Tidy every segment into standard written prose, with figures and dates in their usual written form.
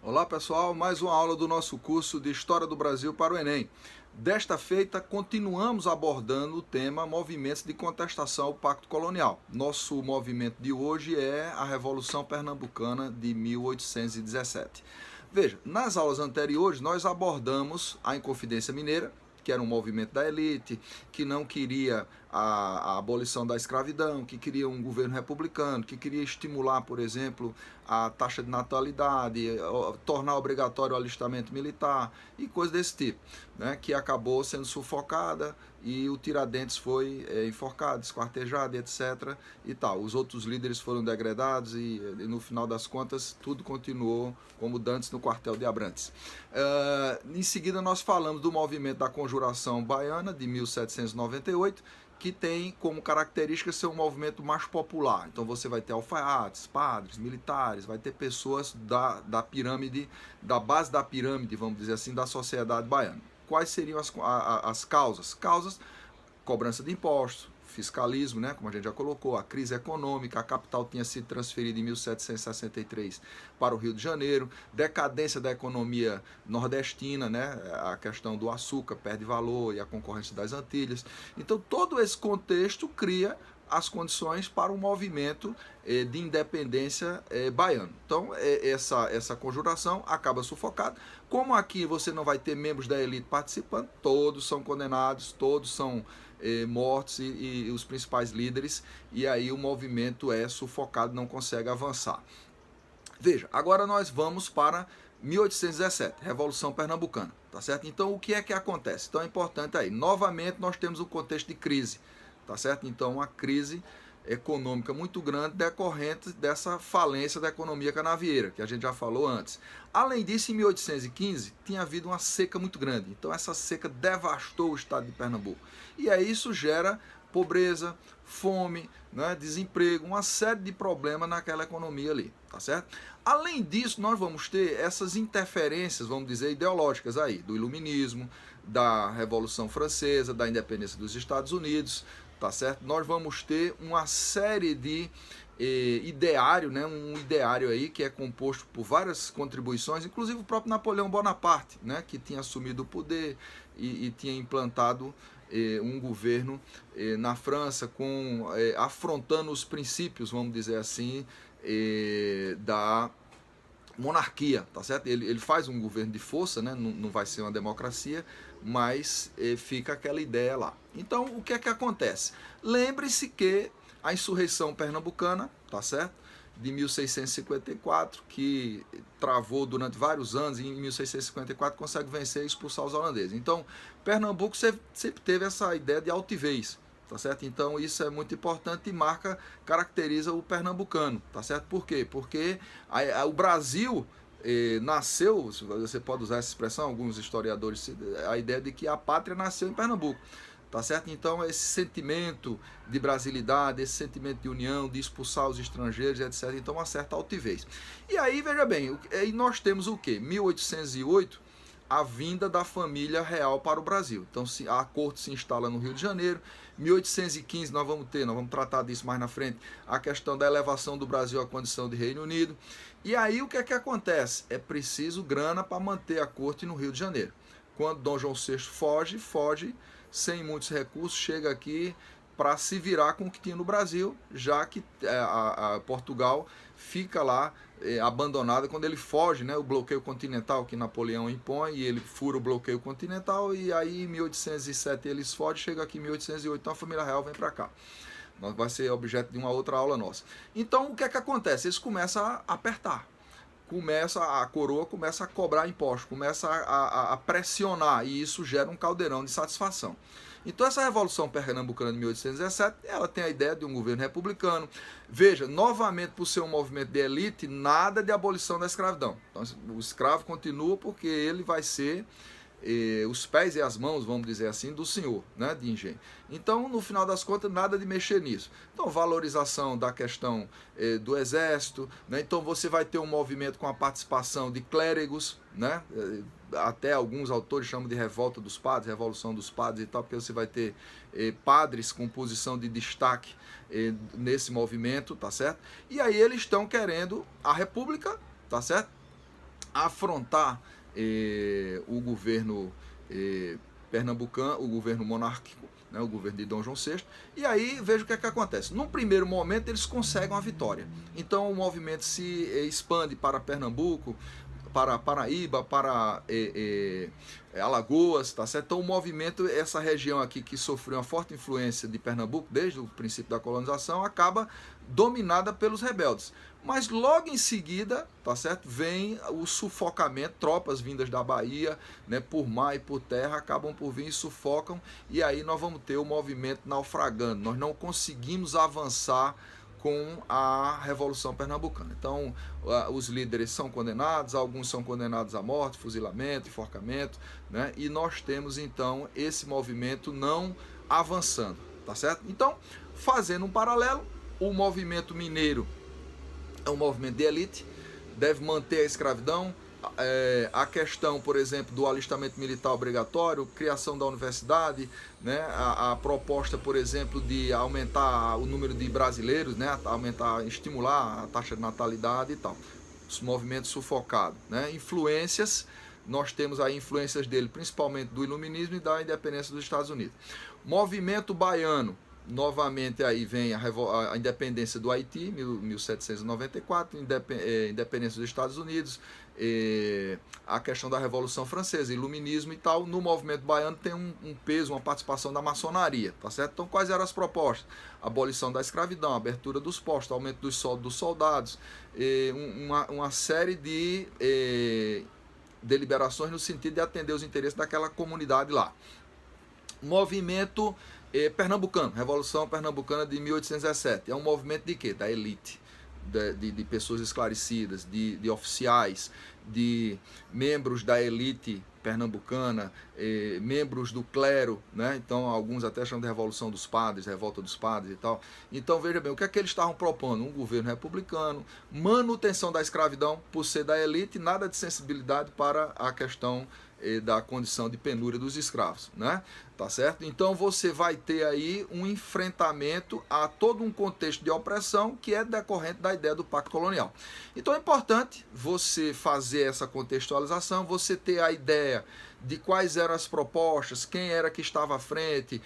Olá pessoal, mais uma aula do nosso curso de História do Brasil para o Enem. Desta feita, continuamos abordando o tema movimentos de contestação ao Pacto Colonial. Nosso movimento de hoje é a Revolução Pernambucana de 1817. Veja, nas aulas anteriores nós abordamos a Inconfidência Mineira, que era um movimento da elite, que não queria a abolição da escravidão, que queria um governo republicano, que queria estimular, por exemplo, a taxa de natalidade, tornar obrigatório o alistamento militar e coisas desse tipo, né, que acabou sendo sufocada e o Tiradentes foi enforcado, esquartejado, etc. e tal. Os outros líderes foram degradados e no final das contas tudo continuou como dantes no quartel de Abrantes. Em seguida nós falamos do movimento da Conjuração Baiana de 1798, que tem como característica ser um movimento mais popular. Então você vai ter alfaiates, padres, militares, vai ter pessoas da pirâmide, da base da pirâmide, vamos dizer assim, da sociedade baiana. Quais seriam as causas? Causas, cobrança de impostos, fiscalismo, né, como a gente já colocou, a crise econômica, a capital tinha sido transferida em 1763 para o Rio de Janeiro, decadência da economia nordestina, né, a questão do açúcar perde valor e a concorrência das Antilhas. Então todo esse contexto cria as condições para um movimento de independência baiano. Então, essa conjuração acaba sufocada. Como aqui você não vai ter membros da elite participando, todos são condenados, todos são mortos e os principais líderes, e aí o movimento é sufocado, não consegue avançar. Veja, agora nós vamos para 1817, Revolução Pernambucana, tá certo? Então, o que é que acontece? Então, é importante aí, novamente nós temos um contexto de crise, tá certo? Então, uma crise econômica muito grande decorrente dessa falência da economia canavieira, que a gente já falou antes. Além disso, em 1815, tinha havido uma seca muito grande. Então, essa seca devastou o estado de Pernambuco. E aí isso gera pobreza, fome, né, desemprego, uma série de problemas naquela economia ali, tá certo? Além disso, nós vamos ter essas interferências, vamos dizer, ideológicas aí, do iluminismo, da Revolução Francesa, da independência dos Estados Unidos, tá certo? Nós vamos ter uma série de ideário, né? Um ideário aí que é composto por várias contribuições, inclusive o próprio Napoleão Bonaparte, né? Que tinha assumido o poder e tinha implantado um governo na França afrontando os princípios, vamos dizer assim, da monarquia, tá certo? Ele faz um governo de força, né? Não vai ser uma democracia, mas fica aquela ideia lá. Então, o que é que acontece? Lembre-se que a insurreição pernambucana, tá certo? De 1654, que travou durante vários anos, e em 1654 consegue vencer e expulsar os holandeses. Então, Pernambuco sempre teve essa ideia de altivez, tá certo? Então isso é muito importante e caracteriza o pernambucano, tá certo? Por quê? Porque o Brasil nasceu, você pode usar essa expressão, alguns historiadores, a ideia de que a pátria nasceu em Pernambuco, tá certo? Então esse sentimento de brasilidade, esse sentimento de união, de expulsar os estrangeiros, etc. Então uma certa altivez. E aí, veja bem, aí nós temos o quê? 1808, a vinda da família real para o Brasil. Então a corte se instala no Rio de Janeiro. 1815 nós vamos tratar disso mais na frente, a questão da elevação do Brasil à condição de Reino Unido. E aí o que é que acontece? É preciso grana para manter a corte no Rio de Janeiro. Quando Dom João VI foge sem muitos recursos, chega aqui para se virar com o que tinha no Brasil, já que Portugal fica lá abandonada quando ele foge, né, o bloqueio continental que Napoleão impõe, e ele fura o bloqueio continental, e aí em 1807 eles fogem, chega aqui em 1808, então a família real vem para cá. Vai ser objeto de uma outra aula nossa. Então o que é que acontece? Eles começam a apertar. A coroa começa a cobrar impostos, começa a pressionar, e isso gera um caldeirão de satisfação. Então essa Revolução Pernambucana de 1817, ela tem a ideia de um governo republicano. Veja, novamente por ser um movimento de elite, nada de abolição da escravidão. Então o escravo continua porque ele vai ser os pés e as mãos, vamos dizer assim, do senhor, né, de engenho. Então, no final das contas, nada de mexer nisso. Então, valorização da questão do exército, né? Então você vai ter um movimento com a participação de clérigos, né? Até alguns autores chamam de revolta dos padres, revolução dos padres e tal, porque você vai ter padres com posição de destaque nesse movimento, tá certo? E aí eles estão querendo a república, tá certo? afrontar o governo pernambucano, o governo monárquico, né, o governo de Dom João VI, e aí veja o que é que acontece. Num primeiro momento eles conseguem uma vitória, então o movimento se expande para Pernambuco, para Paraíba, para Alagoas, tá certo? Então o movimento, essa região aqui que sofreu uma forte influência de Pernambuco desde o princípio da colonização, acaba dominada pelos rebeldes. Mas logo em seguida, tá certo? Vem o sufocamento, tropas vindas da Bahia, né, por mar e por terra, acabam por vir e sufocam, e aí nós vamos ter o movimento naufragando. Nós não conseguimos avançar com a Revolução Pernambucana. Então, os líderes são condenados, alguns são condenados à morte, fuzilamento, enforcamento, né? E nós temos, então, esse movimento não avançando, tá certo? Então, fazendo um paralelo, o movimento mineiro é um movimento de elite, deve manter a escravidão, a questão, por exemplo, do alistamento militar obrigatório, criação da universidade, né, a proposta, por exemplo, de aumentar o número de brasileiros, né, aumentar, estimular a taxa de natalidade e tal. Os movimentos sufocados, né, influências, nós temos aí influências dele, principalmente do iluminismo e da independência dos Estados Unidos. Movimento baiano, novamente aí vem a independência do Haiti, 1794, independência dos Estados Unidos, a questão da Revolução Francesa, iluminismo e tal. No movimento baiano tem um peso, uma participação da maçonaria, tá certo? Então quais eram as propostas? Abolição da escravidão, abertura dos postos, aumento dos soldos dos soldados, uma série de deliberações no sentido de atender os interesses daquela comunidade lá. Movimento pernambucano, Revolução Pernambucana de 1817, é um movimento de quê? Da elite, de pessoas esclarecidas, de oficiais, de membros da elite pernambucana, membros do clero, né? Então alguns até chamam de Revolução dos Padres, Revolta dos Padres e tal. Então veja bem, o que é que eles estavam propondo? Um governo republicano, manutenção da escravidão por ser da elite, nada de sensibilidade para a questão da condição de penúria dos escravos, né? Tá certo? Então você vai ter aí um enfrentamento a todo um contexto de opressão que é decorrente da ideia do pacto colonial. Então é importante você fazer essa contextualização, você ter a ideia de quais eram as propostas, quem era que estava à frente,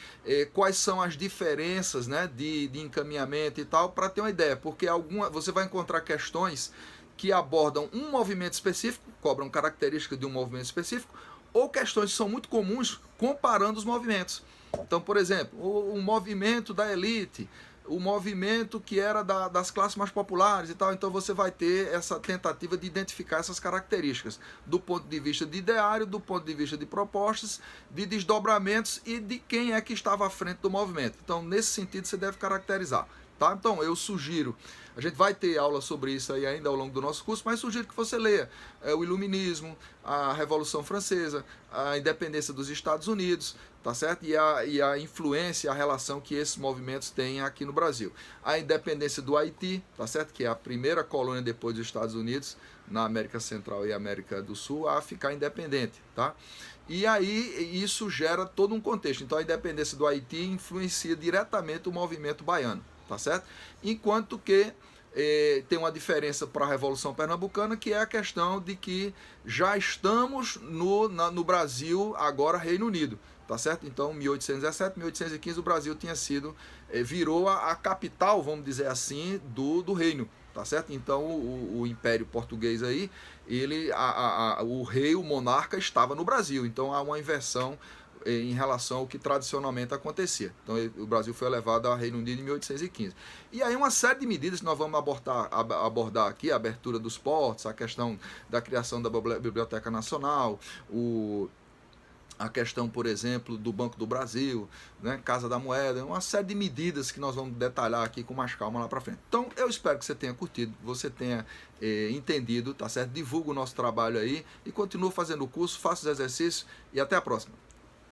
quais são as diferenças, né, de encaminhamento e tal, para ter uma ideia, porque você vai encontrar questões que abordam um movimento específico, cobram características de um movimento específico, ou questões que são muito comuns comparando os movimentos. Então, por exemplo, o movimento da elite, o movimento que era das classes mais populares e tal, então você vai ter essa tentativa de identificar essas características do ponto de vista de ideário, do ponto de vista de propostas, de desdobramentos e de quem é que estava à frente do movimento. Então, nesse sentido, você deve caracterizar. Tá? Então, eu sugiro, a gente vai ter aula sobre isso aí ainda ao longo do nosso curso, mas sugiro que você leia o Iluminismo, a Revolução Francesa, a independência dos Estados Unidos, tá certo? E a influência, a relação que esses movimentos têm aqui no Brasil. A independência do Haiti, tá certo? Que é a primeira colônia depois dos Estados Unidos, na América Central e América do Sul, a ficar independente, tá? E aí isso gera todo um contexto. Então a independência do Haiti influencia diretamente o movimento baiano. Tá certo? Enquanto que tem uma diferença para a Revolução Pernambucana, que é a questão de que já estamos no Brasil, agora Reino Unido, tá certo? Então, 1817, 1815, o Brasil tinha sido, virou a capital, vamos dizer assim, do reino, tá certo? Então, o Império Português aí, o rei, o monarca, estava no Brasil, então há uma inversão em relação ao que tradicionalmente acontecia. Então o Brasil foi elevado ao Reino Unido em 1815. E aí uma série de medidas que nós vamos abordar aqui, a abertura dos portos, a questão da criação da Biblioteca Nacional, a questão, por exemplo, do Banco do Brasil, né, Casa da Moeda, uma série de medidas que nós vamos detalhar aqui com mais calma lá para frente. Então, eu espero que você tenha curtido, você tenha entendido, tá certo? Divulga o nosso trabalho aí e continua fazendo o curso, faça os exercícios e até a próxima.